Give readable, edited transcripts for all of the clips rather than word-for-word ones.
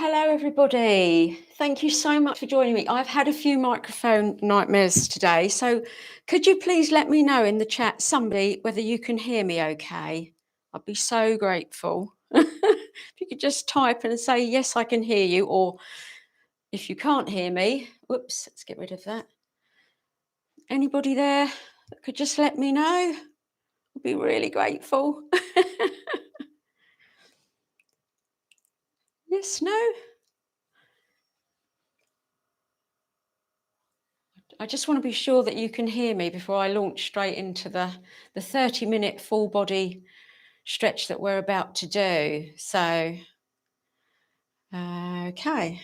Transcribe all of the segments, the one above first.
Hello, everybody. Thank you so much for joining me. I've had a few microphone nightmares today, so could you please let me know in the chat, somebody, whether you can hear me okay? I'd be so grateful. If you could just type and say, yes, I can hear you, or if you can't hear me, whoops, let's get rid of that. Anybody there that could just let me know? I'd be really grateful. Yes, no? I just want to be sure that you can hear me before I launch straight into the 30-minute full body stretch that we're about to do. So, okay.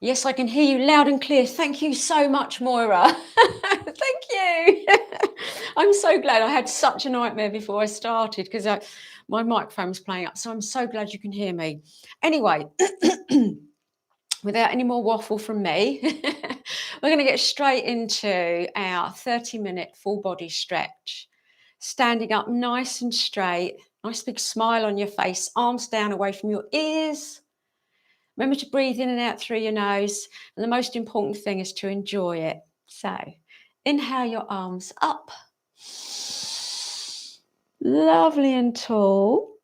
Yes, I can hear you loud and clear. Thank you so much, Moira. Thank you. I'm so glad. I had such a nightmare before I started because my microphone was playing up. So I'm so glad you can hear me. Anyway, without any more waffle from me, we're going to get straight into our 30-minute full body stretch. Standing up nice and straight, nice big smile on your face, arms down away from your ears. Remember to breathe in and out through your nose. And the most important thing is to enjoy it. So inhale your arms up. Lovely and tall.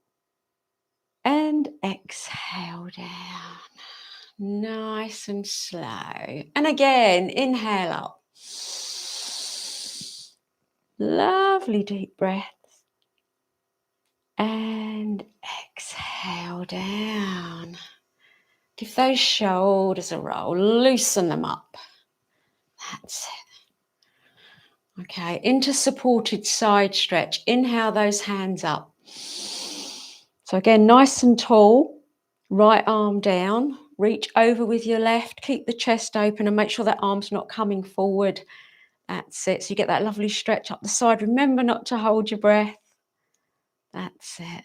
And exhale down. Nice and slow. And again, inhale up. Lovely deep breaths. And exhale down. Give those shoulders a roll. Loosen them up. That's it. Okay, into supported side stretch. Inhale those hands up. So again, nice and tall. Right arm down. Reach over with your left. Keep the chest open and make sure that arm's not coming forward. That's it. So you get that lovely stretch up the side. Remember not to hold your breath. That's it.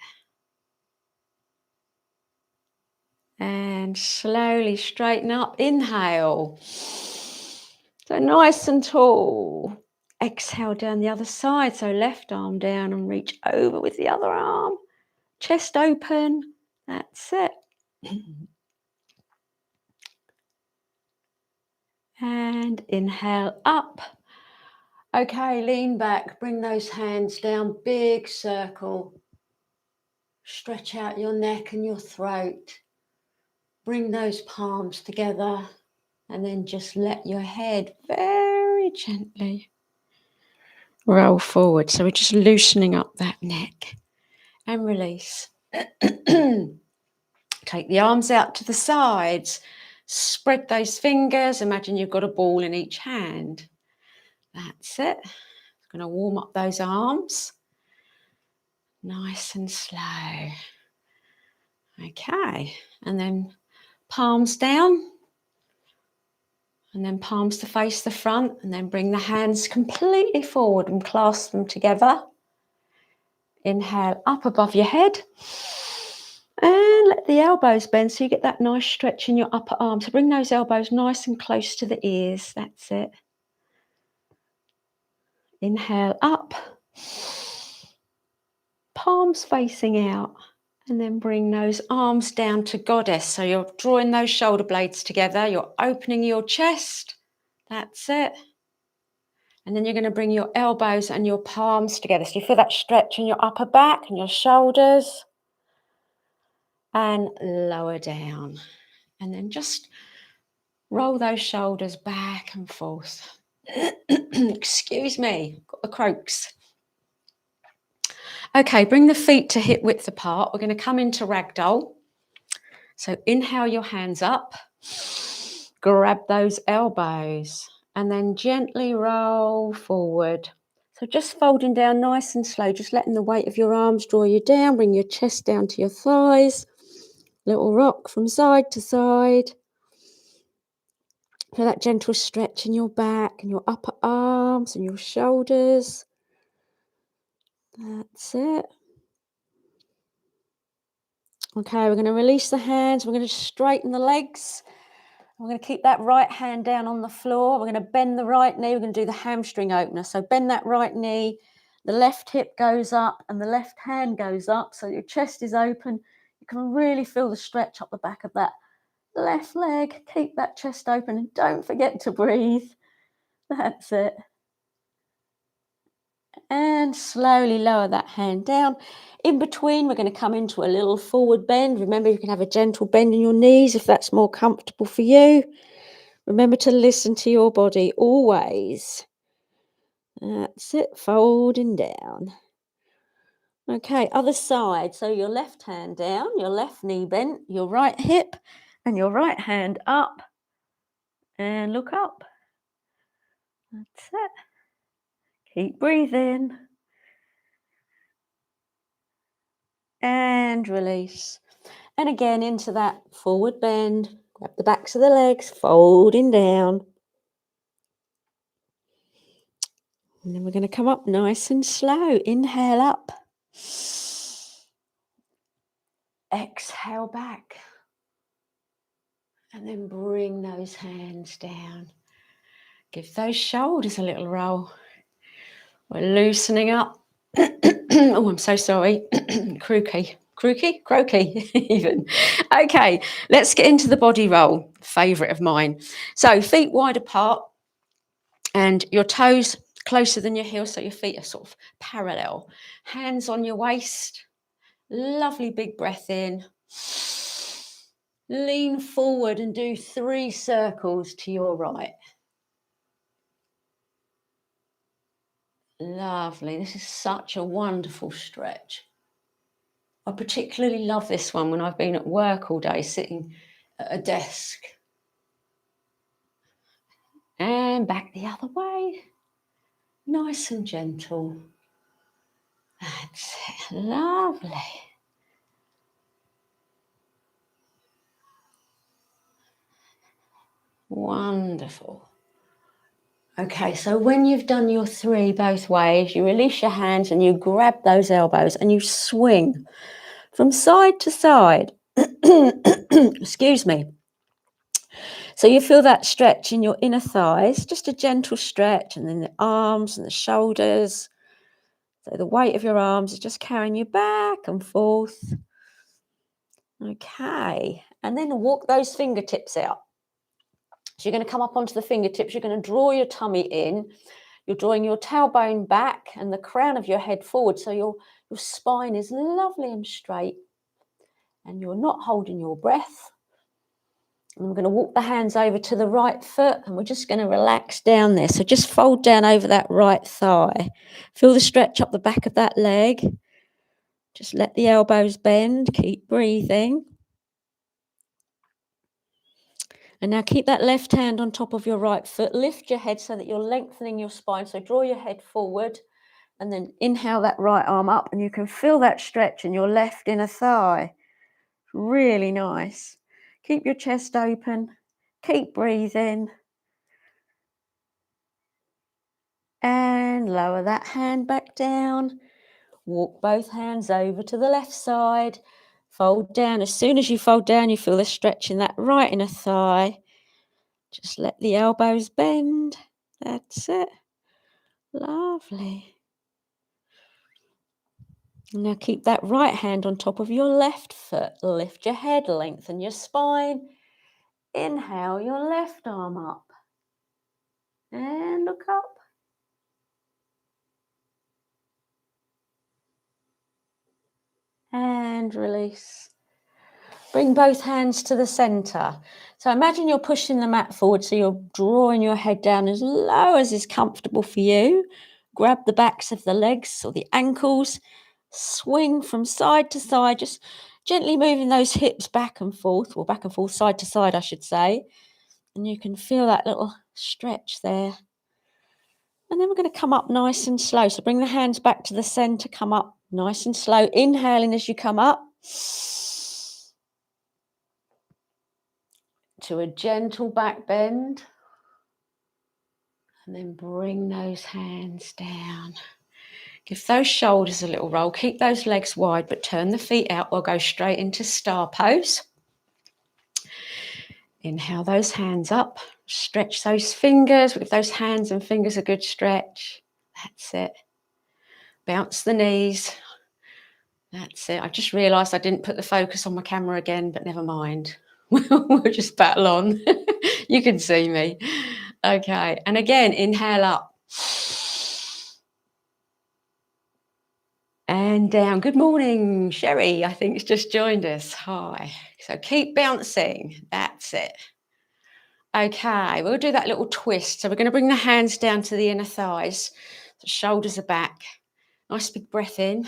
And slowly straighten up. Inhale. So nice and tall. Exhale down the other side. So left arm down and reach over with the other arm. Chest open. That's it. And inhale up. Okay, lean back. Bring those hands down. Big circle. Stretch out your neck and your throat. Bring those palms together. And then just let your head very gently roll forward. So we're just loosening up that neck. And release. Take the arms out to the sides. Spread those fingers. Imagine you've got a ball in each hand. That's it. Going to warm up those arms. Nice and slow. Okay. And then palms down. And then palms to face the front. And then bring the hands completely forward and clasp them together. Inhale up above your head. And let the elbows bend so you get that nice stretch in your upper arm. So bring those elbows nice and close to the ears. That's it. Inhale up. Palms facing out. And then bring those arms down to goddess. So you're drawing those shoulder blades together. You're opening your chest. That's it. And then you're going to bring your elbows and your palms together. So you feel that stretch in your upper back and your shoulders. And lower down. And then just roll those shoulders back and forth. Excuse me, got the croaks. Okay, bring the feet to hip width apart. We're going to come into ragdoll. So inhale your hands up. Grab those elbows. And then gently roll forward. So just folding down nice and slow. Just letting the weight of your arms draw you down. Bring your chest down to your thighs. Little rock from side to side. Feel that gentle stretch in your back and your upper arms and your shoulders. That's it. Okay, we're going to release the hands. We're going to straighten the legs. We're going to keep that right hand down on the floor. We're going to bend the right knee. We're going to do the hamstring opener. So bend that right knee, The left hip goes up and the left hand goes up, so your chest is open. You can really feel the stretch up the back of that left leg. Keep that chest open and don't forget to breathe. That's it. And slowly lower that hand down. In between, we're going to come into a little forward bend. Remember, you can have a gentle bend in your knees if that's more comfortable for you. Remember to listen to your body always. That's it, folding down. Okay, other side. So your left hand down, your left knee bent, your right hip, and your right hand up. And look up. That's it. Keep breathing. And release. And again into that forward bend. Grab the backs of the legs, folding down. And then we're going to come up nice and slow. Inhale up. Exhale back. And then bring those hands down. Give those shoulders a little roll. We're loosening up. Oh, I'm so sorry. Croaky even. Okay, let's get into the body roll. Favourite of mine. So feet wide apart and your toes closer than your heels, so your feet are sort of parallel. Hands on your waist. Lovely big breath in. Lean forward and do 3 circles to your right. Lovely. This is such a wonderful stretch. I particularly love this one when I've been at work all day sitting at a desk. And back the other way. Nice and gentle. That's it. Lovely. Wonderful. Okay, so when you've done your 3 both ways, you release your hands and you grab those elbows and you swing from side to side. Excuse me. So you feel that stretch in your inner thighs, just a gentle stretch, and then the arms and the shoulders. So the weight of your arms is just carrying you back and forth. Okay, and then walk those fingertips out. So you're going to come up onto the fingertips. You're going to draw your tummy in. You're drawing your tailbone back and the crown of your head forward. So your spine is lovely and straight. And you're not holding your breath. And we're going to walk the hands over to the right foot. And we're just going to relax down there. So just fold down over that right thigh. Feel the stretch up the back of that leg. Just let the elbows bend. Keep breathing. And now keep that left hand on top of your right foot. Lift your head so that you're lengthening your spine. So draw your head forward and then inhale that right arm up. And you can feel that stretch in your left inner thigh. Really nice. Keep your chest open. Keep breathing. And lower that hand back down. Walk both hands over to the left side. Fold down. As soon as you fold down, you feel the stretch in that right inner thigh. Just let the elbows bend. That's it. Lovely. Now keep that right hand on top of your left foot. Lift your head, lengthen your spine. Inhale your left arm up. And look up. And release. Bring both hands to the center. So imagine you're pushing the mat forward, so you're drawing your head down as low as is comfortable for you. Grab the backs of the legs or the ankles. Swing from side to side, just gently moving those hips back and forth, or back and forth, side to side, I should say. And you can feel that little stretch there. And then we're going to come up nice and slow. So bring the hands back to the center, come up nice and slow. Inhaling as you come up. To a gentle back bend. And then bring those hands down. Give those shoulders a little roll. Keep those legs wide, but turn the feet out. We'll go straight into star pose. Inhale those hands up. Stretch those fingers. Give those hands and fingers a good stretch. That's it. Bounce the knees. That's it. I just realised I didn't put the focus on my camera again, but never mind. We'll just battle on. You can see me. Okay. And again, inhale up. And down. Good morning, Sherry. I think it's just joined us. Hi. So keep bouncing. That's it. Okay, we'll do that little twist. So we're going to bring the hands down to the inner thighs. The shoulders are back. Nice big breath in. And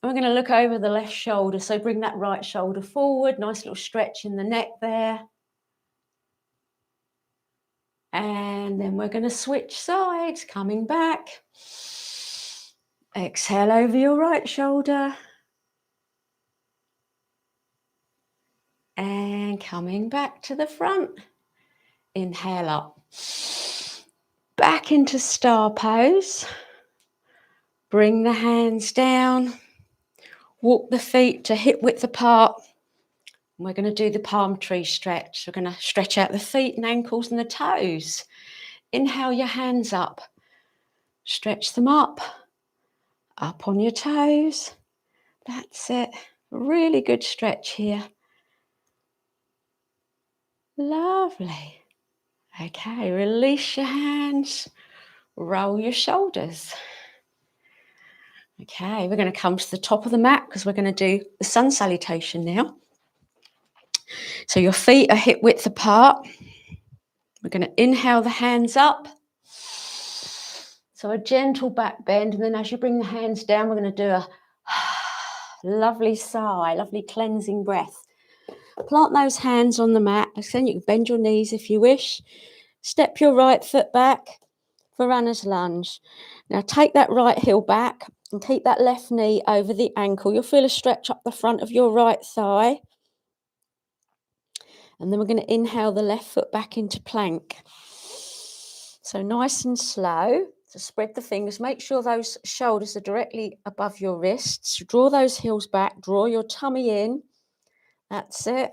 we're going to look over the left shoulder. So bring that right shoulder forward. Nice little stretch in the neck there. And then we're going to switch sides, coming back. Exhale over your right shoulder. And coming back to the front. Inhale up. Back into star pose. Bring the hands down. Walk the feet to hip width apart. We're going to do the palm tree stretch. We're going to stretch out the feet and ankles and the toes. Inhale your hands up. Stretch them up on your toes. That's it. Really good stretch here. Lovely. Okay, release your hands. Roll your shoulders. Okay, we're going to come to the top of the mat because we're going to do the sun salutation now. So your feet are hip width apart. We're going to inhale the hands up. So a gentle back bend. And then as you bring the hands down, we're going to do a lovely sigh, lovely cleansing breath. Plant those hands on the mat. Then you can bend your knees if you wish. Step your right foot back for runner's lunge. Now take that right heel back and keep that left knee over the ankle. You'll feel a stretch up the front of your right thigh. And then we're going to inhale the left foot back into plank. So nice and slow. So spread the fingers. Make sure those shoulders are directly above your wrists. Draw those heels back. Draw your tummy in. That's it.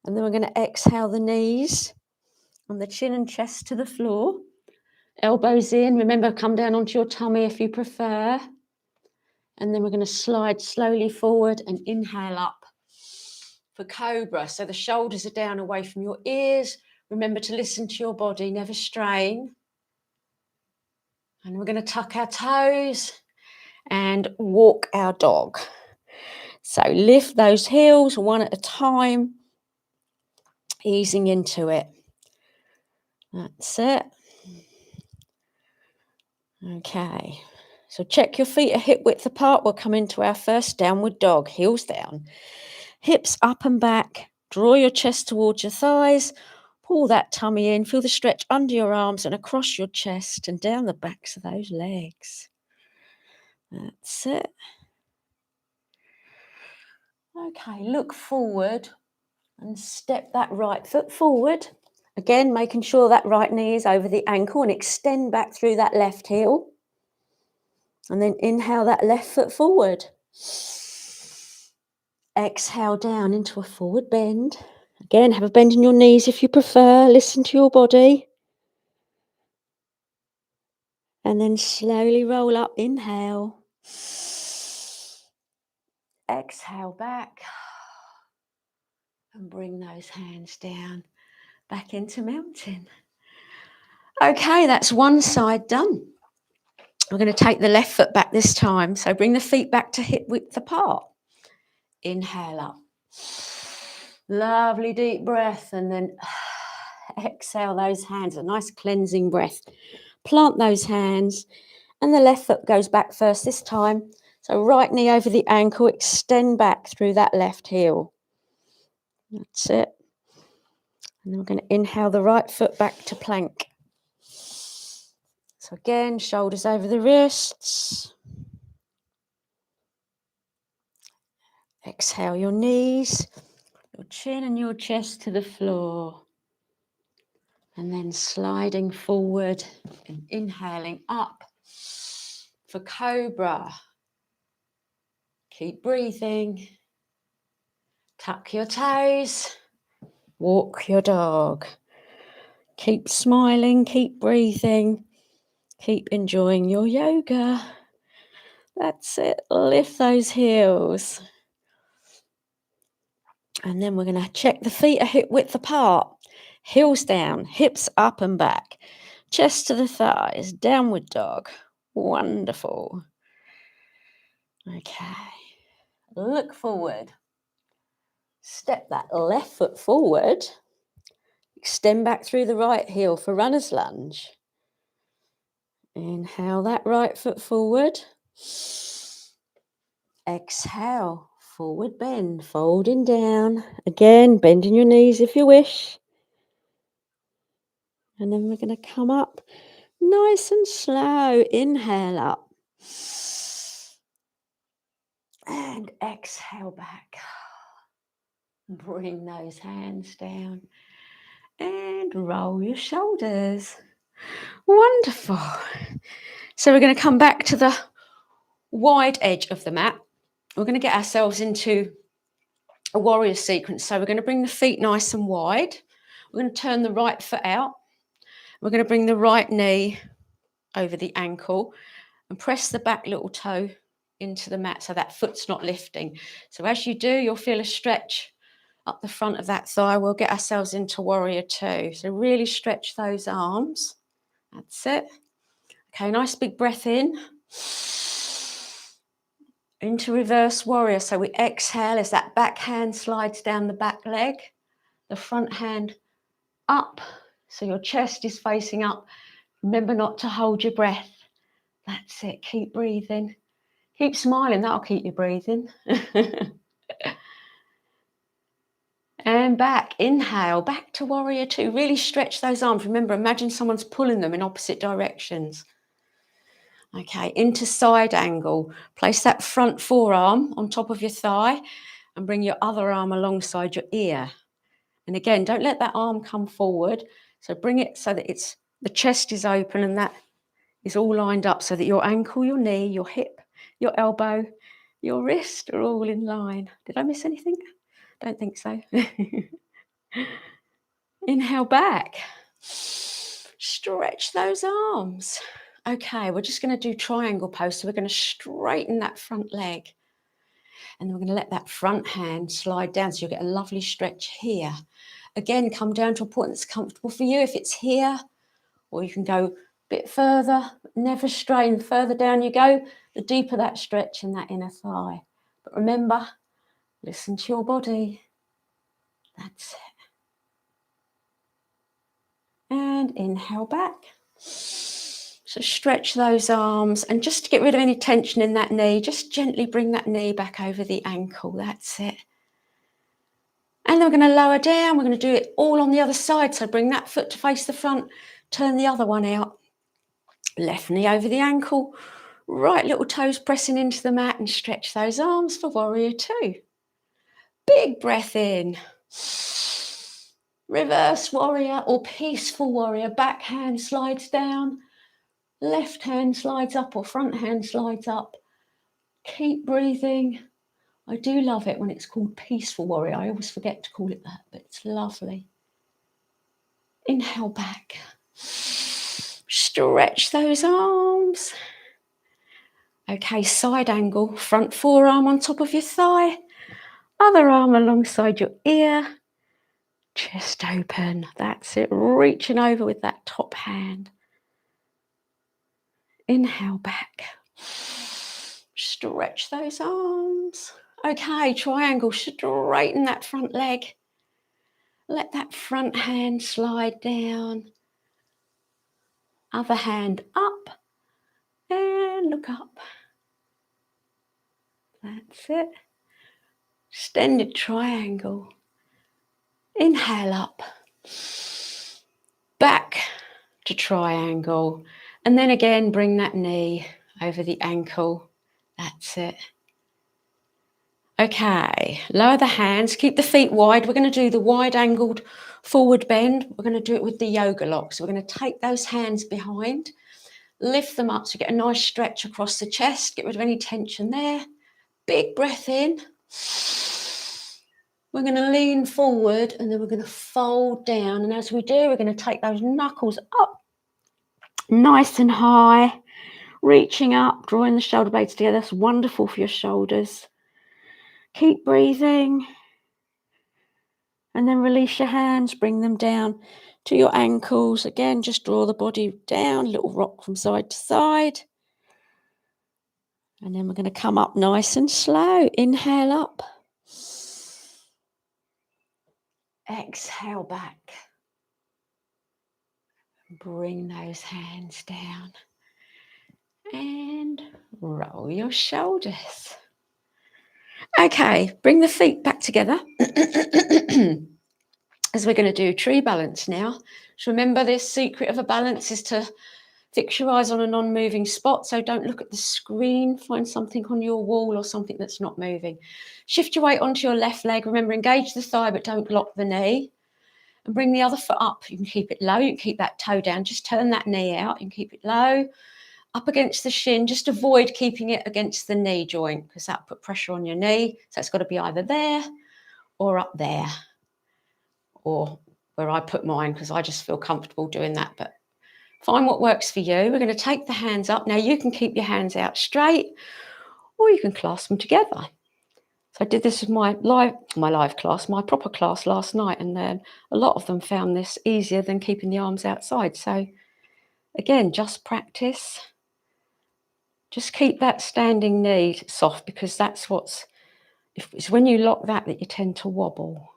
And then we're going to exhale the knees and the chin and chest to the floor. Elbows in. Remember, come down onto your tummy if you prefer. And then we're going to slide slowly forward and inhale up for cobra. So the shoulders are down away from your ears. Remember to listen to your body, never strain. And we're going to tuck our toes and walk our dog. So lift those heels one at a time, easing into it. That's it. Okay. So check your feet are hip width apart. We'll come into our first downward dog. Heels down. Hips up and back. Draw your chest towards your thighs. Pull that tummy in. Feel the stretch under your arms and across your chest and down the backs of those legs. That's it. Okay, look forward and step that right foot forward. Again, making sure that right knee is over the ankle and extend back through that left heel. And then inhale that left foot forward. Exhale down into a forward bend. Again, have a bend in your knees if you prefer. Listen to your body. And then slowly roll up. Inhale. Exhale back. And bring those hands down. Back into mountain. Okay, that's one side done. We're going to take the left foot back this time. So bring the feet back to hip width apart. Inhale up. Lovely deep breath. And then exhale those hands. A nice cleansing breath. Plant those hands. And the left foot goes back first this time. So right knee over the ankle. Extend back through that left heel. That's it. And then we're going to inhale the right foot back to plank. So again, shoulders over the wrists. Exhale your knees, your chin and your chest to the floor. And then sliding forward and inhaling up for cobra. Keep breathing. Tuck your toes. Walk your dog. Keep smiling, keep breathing. Keep enjoying your yoga. That's it. Lift those heels. And then we're going to check the feet are hip width apart. Heels down, hips up and back. Chest to the thighs, downward dog. Wonderful. Okay. Look forward. Step that left foot forward. Extend back through the right heel for runner's lunge. Inhale that right foot forward. Exhale, forward bend, folding down. Again, bending your knees if you wish. And then we're going to come up nice and slow. Inhale up. And exhale back. Bring those hands down. And roll your shoulders. Wonderful. So we're going to come back to the wide edge of the mat. We're going to get ourselves into a warrior sequence. So we're going to bring the feet nice and wide. We're going to turn the right foot out. We're going to bring the right knee over the ankle and press the back little toe into the mat so that foot's not lifting. So as you do, you'll feel a stretch up the front of that thigh. We'll get ourselves into warrior two. So really stretch those arms. That's it. Okay, nice big breath in. Into reverse warrior. So we exhale as that back hand slides down the back leg. The front hand up. So your chest is facing up. Remember not to hold your breath. That's it. Keep breathing. Keep smiling. That'll keep you breathing. And back. Inhale. Back to warrior two. Really stretch those arms. Remember, imagine someone's pulling them in opposite directions. Okay, into side angle. Place that front forearm on top of your thigh and bring your other arm alongside your ear. And again, don't let that arm come forward. So bring it so that the chest is open and that is all lined up so that your ankle, your knee, your hip, your elbow, your wrist are all in line. Did I miss anything? Don't think so. Inhale back. Stretch those arms. Okay, we're just going to do triangle pose. So we're going to straighten that front leg. And then we're going to let that front hand slide down. So you'll get a lovely stretch here. Again, come down to a point that's comfortable for you. If it's here, or you can go a bit further, never strain. Further down you go, the deeper that stretch in that inner thigh. But remember, listen to your body. That's it. And inhale back. So stretch those arms, and just to get rid of any tension in that knee, just gently bring that knee back over the ankle. That's it. And then we're going to lower down. We're going to do it all on the other side. So bring that foot to face the front, turn the other one out. Left knee over the ankle, right little toes pressing into the mat, and stretch those arms for warrior two. Big breath in. Reverse warrior or peaceful warrior. Back hand slides down. Left hand slides up or front hand slides up. Keep breathing. I do love it when it's called peaceful warrior. I always forget to call it that, but it's lovely. Inhale back. Stretch those arms. Okay, side angle. Front forearm on top of your thigh. Other arm alongside your ear. Chest open. That's it. Reaching over with that top hand. Inhale back. Stretch those arms. Okay, triangle. Straighten that front leg. Let that front hand slide down. Other hand up. And look up. That's it. Extended triangle. Inhale up. Back to triangle. And then again, bring that knee over the ankle. That's it. Okay, lower the hands, keep the feet wide. We're going to do the wide angled forward bend. We're going to do it with the yoga lock. So we're going to take those hands behind, lift them up so you get a nice stretch across the chest, get rid of any tension there. Big breath in. We're going to lean forward and then we're going to fold down. And as we do, we're going to take those knuckles up nice and high, reaching up, drawing the shoulder blades together. That's wonderful for your shoulders. Keep breathing. And then release your hands, bring them down to your ankles. Again, just draw the body down, little rock from side to side. And then we're going to come up nice and slow. Inhale up. Exhale back. Bring those hands down. And roll your shoulders. Okay, bring the feet back together. As we're going to do tree balance now. So remember, this secret of a balance is to fix your eyes on a non-moving spot. So don't look at the screen. Find something on your wall or something that's not moving. Shift your weight onto your left leg. Remember, engage the thigh, but don't lock the knee. And bring the other foot up. You can keep it low. You can keep that toe down. Just turn that knee out. You can keep it low. Up against the shin. Just avoid keeping it against the knee joint because that put pressure on your knee. So it's got to be either there or up there. Or where I put mine because I just feel comfortable doing that. But find what works for you. We're going to take the hands up. Now you can keep your hands out straight or you can clasp them together. So I did this with my live class, my proper class last night, and then a lot of them found this easier than keeping the arms outside. So again, just practice. Just keep that standing knee soft because that's it's when you lock that you tend to wobble.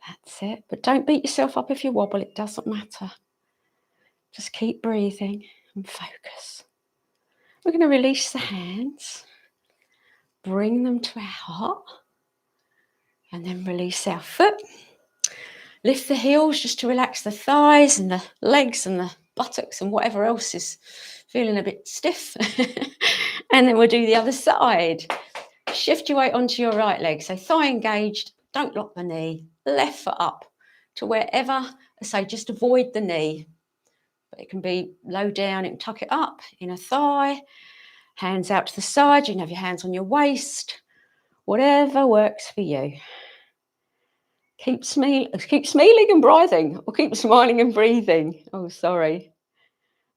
That's it. But don't beat yourself up if you wobble. It doesn't matter. Just keep breathing and focus. We're going to release the hands. Bring them to our heart. And then release our foot. Lift the heels just to relax the thighs and the legs and the buttocks and whatever else is feeling a bit stiff. And then we'll do the other side. Shift your weight onto your right leg. So thigh engaged. Don't lock the knee. Left foot up to wherever. I say just avoid the knee. But it can be low down. You can tuck it up in a thigh. Hands out to the side. You can have your hands on your waist. Whatever works for you. Keep smiling and breathing, or keep smiling and breathing. Oh, sorry.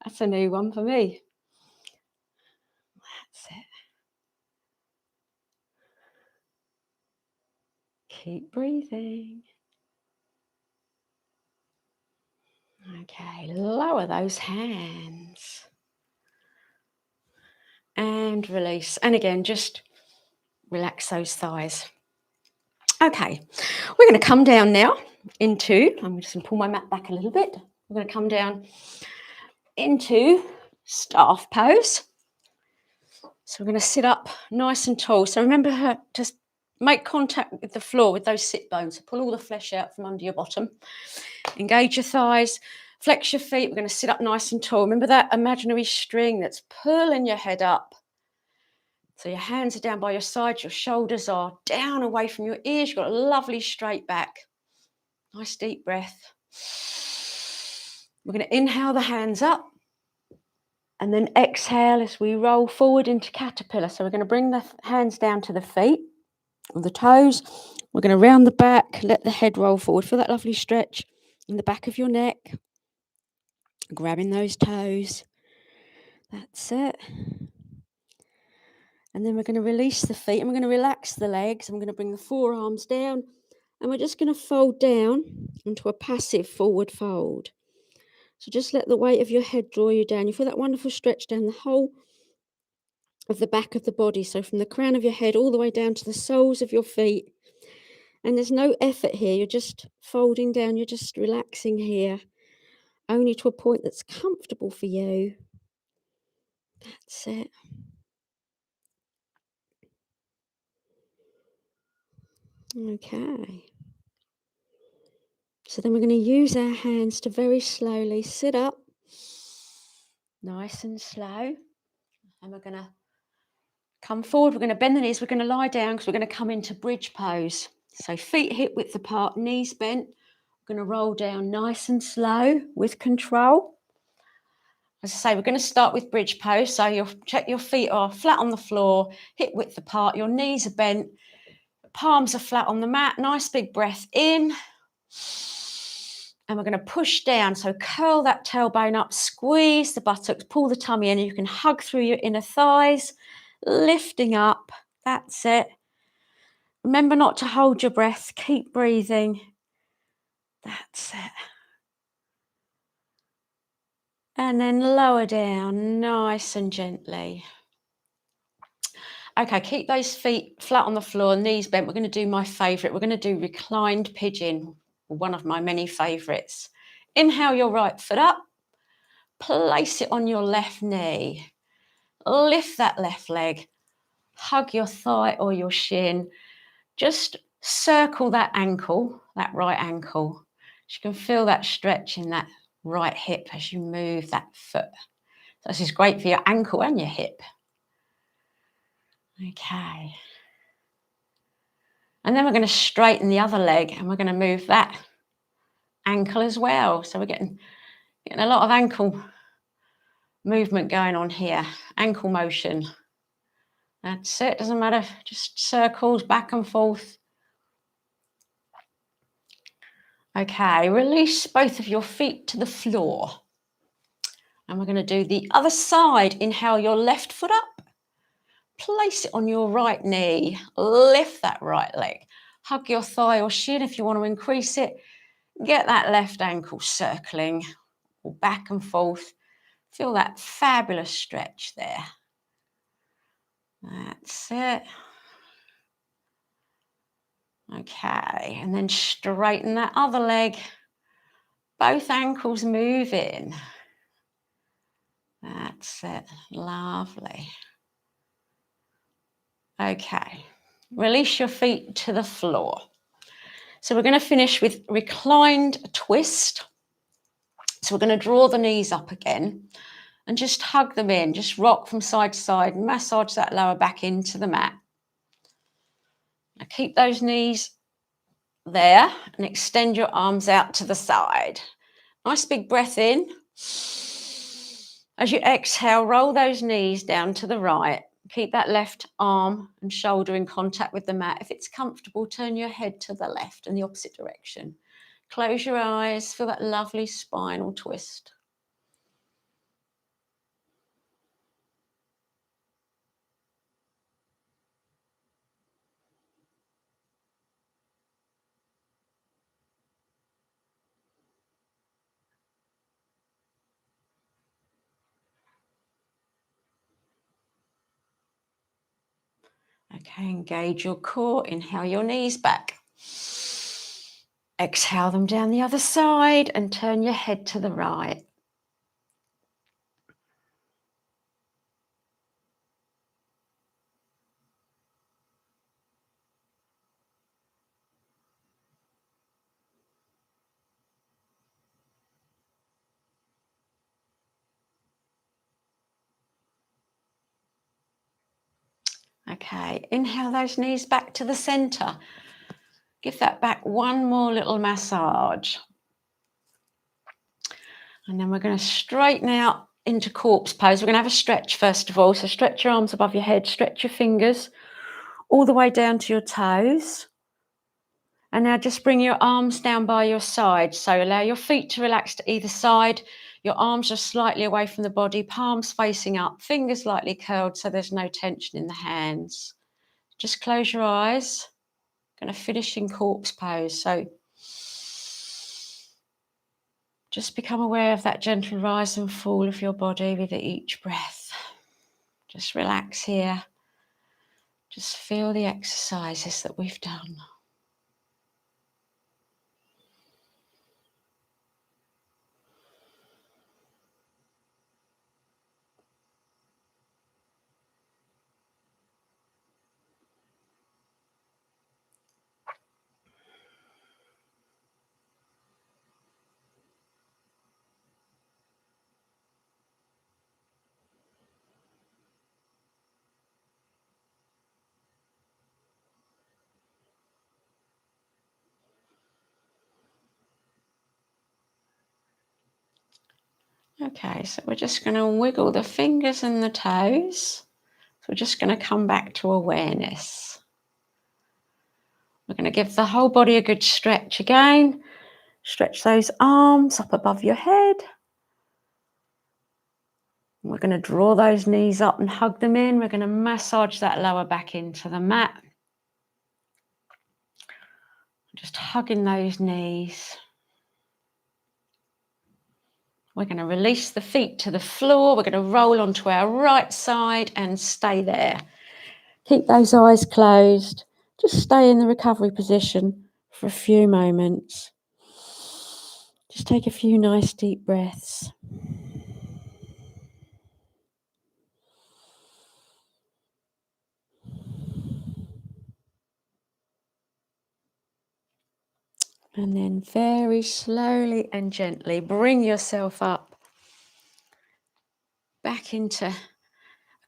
That's a new one for me. That's it. Keep breathing. Okay, lower those hands. And release. And again, just relax those thighs. Okay, we're going to come down now into, I'm just going to pull my mat back a little bit. We're going to come down into staff pose. So we're going to sit up nice and tall. So remember to make contact with the floor with those sit bones. So pull all the flesh out from under your bottom. Engage your thighs. Flex your feet. We're going to sit up nice and tall. Remember that imaginary string that's pulling your head up. So your hands are down by your sides. Your shoulders are down away from your ears. You've got a lovely straight back. Nice deep breath. We're going to inhale the hands up. And then exhale as we roll forward into caterpillar. So we're going to bring the hands down to the feet, or the toes. We're going to round the back, let the head roll forward. Feel that lovely stretch in the back of your neck. Grabbing those toes. That's it. And then we're going to release the feet and we're going to relax the legs. I'm going to bring the forearms down and we're just going to fold down into a passive forward fold. So just let the weight of your head draw you down. You feel that wonderful stretch down the whole of the back of the body. So from the crown of your head all the way down to the soles of your feet. And there's no effort here. You're just folding down. You're just relaxing here. Only to a point that's comfortable for you. That's it. Okay. So then we're going to use our hands to very slowly sit up. Nice and slow. And we're going to come forward. We're going to bend the knees. We're going to lie down because we're going to come into bridge pose. So feet hip width apart, knees bent. We're going to roll down nice and slow with control. As I say, we're going to start with bridge pose. So you'll check your feet are flat on the floor, hip width apart. Your knees are bent. Palms are flat on the mat. Nice big breath in. And we're going to push down. So curl that tailbone up, squeeze the buttocks, pull the tummy in, and you can hug through your inner thighs, lifting up. That's it. Remember not to hold your breath. Keep breathing. That's it. And then lower down, nice and gently. Okay, keep those feet flat on the floor, knees bent. We're going to do my favourite. We're going to do reclined pigeon, one of my many favourites. Inhale your right foot up. Place it on your left knee. Lift that left leg. Hug your thigh or your shin. Just circle that ankle, that right ankle. You can feel that stretch in that right hip as you move that foot. So this is great for your ankle and your hip. Okay. And then we're going to straighten the other leg and we're going to move that ankle as well. So we're getting a lot of ankle movement going on here, ankle motion. That's it, doesn't matter, just circles back and forth. Okay, release both of your feet to the floor. And we're going to do the other side. Inhale your left foot up. Place it on your right knee. Lift that right leg. Hug your thigh or shin if you want to increase it. Get that left ankle circling back and forth. Feel that fabulous stretch there. That's it. Okay, and then straighten that other leg. Both ankles moving. That's it. Lovely. Okay, release your feet to the floor. So we're going to finish with reclined twist. So we're going to draw the knees up again and just hug them in. Just rock from side to side, massage that lower back into the mat. Now keep those knees there and extend your arms out to the side. Nice big breath in. As you exhale, roll those knees down to the right. Keep that left arm and shoulder in contact with the mat. If it's comfortable, turn your head to the left in the opposite direction. Close your eyes, feel that lovely spinal twist. Okay, engage your core. Inhale your knees back. Exhale them down the other side and turn your head to the right. Okay, inhale those knees back to the center. Give that back one more little massage. And then we're going to straighten out into corpse pose. We're going to have a stretch first of all. So stretch your arms above your head, stretch your fingers all the way down to your toes. And now just bring your arms down by your side. So allow your feet to relax to either side. Your arms are slightly away from the body, palms facing up, fingers lightly curled so there's no tension in the hands. Just close your eyes. Going to finish in corpse pose. So just become aware of that gentle rise and fall of your body with each breath. Just relax here. Just feel the exercises that we've done. Okay, so we're just going to wiggle the fingers and the toes. So we're just going to come back to awareness. We're going to give the whole body a good stretch again. Stretch those arms up above your head. We're going to draw those knees up and hug them in. We're going to massage that lower back into the mat. Just hugging those knees. We're going to release the feet to the floor. We're going to roll onto our right side and stay there. Keep those eyes closed. Just stay in the recovery position for a few moments. Just take a few nice deep breaths. And then very slowly and gently bring yourself up back into a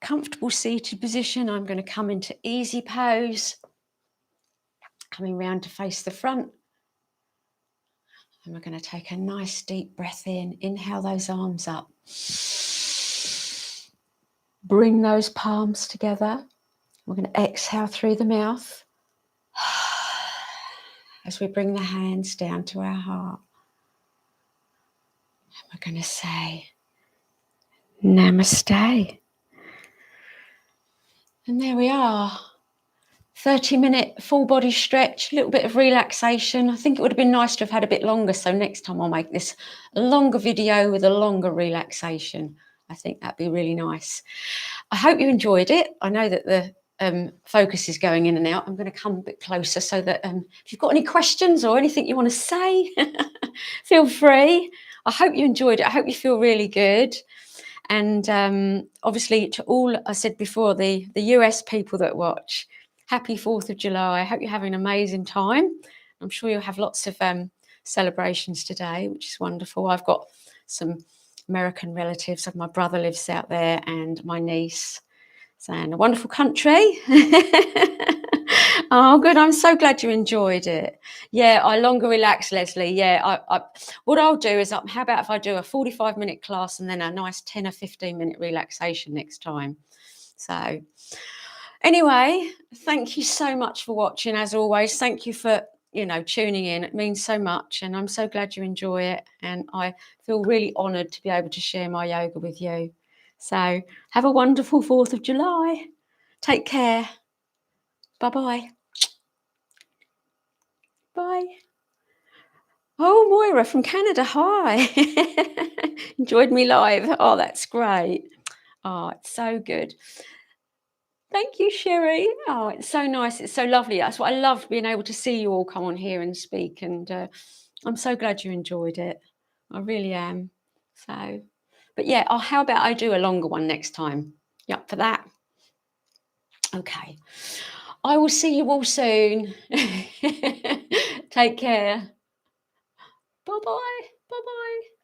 comfortable seated position. I'm going to come into easy pose, coming round to face the front. And we're going to take a nice deep breath in. Inhale those arms up. Bring those palms together. We're going to exhale through the mouth as we bring the hands down to our heart. And we're going to say, Namaste. And there we are. 30-minute full body stretch, a little bit of relaxation. I think it would have been nice to have had a bit longer, so next time I'll make this a longer video with a longer relaxation. I think that'd be really nice. I hope you enjoyed it. I know that the focus is going in and out. I'm going to come a bit closer so that if you've got any questions or anything you want to say, feel free. I hope you enjoyed it. I hope you feel really good. And obviously to all, I said before, the US people that watch, happy 4th of July. I hope you're having an amazing time. I'm sure you'll have lots of celebrations today, which is wonderful. I've got some American relatives. My brother lives out there and my niece. So in a wonderful country. Oh, good. I'm so glad you enjoyed it. Yeah, I longer relax, Leslie. Yeah, what I'll do is, how about if I do a 45-minute class and then a nice 10 or 15-minute relaxation next time? So anyway, thank you so much for watching. As always, thank you for, tuning in. It means so much, and I'm so glad you enjoy it. And I feel really honoured to be able to share my yoga with you. So have a wonderful 4th of July. Take care. Bye-bye. Bye. Oh, Moira from Canada. Hi. Enjoyed me live. Oh, that's great. Oh, it's so good. Thank you, Sherry. Oh, it's so nice. It's so lovely. That's what I love, being able to see you all come on here and speak. And I'm so glad you enjoyed it. I really am. So, but yeah, how about I do a longer one next time? You up for that? Okay. I will see you all soon. Take care. Bye-bye. Bye-bye.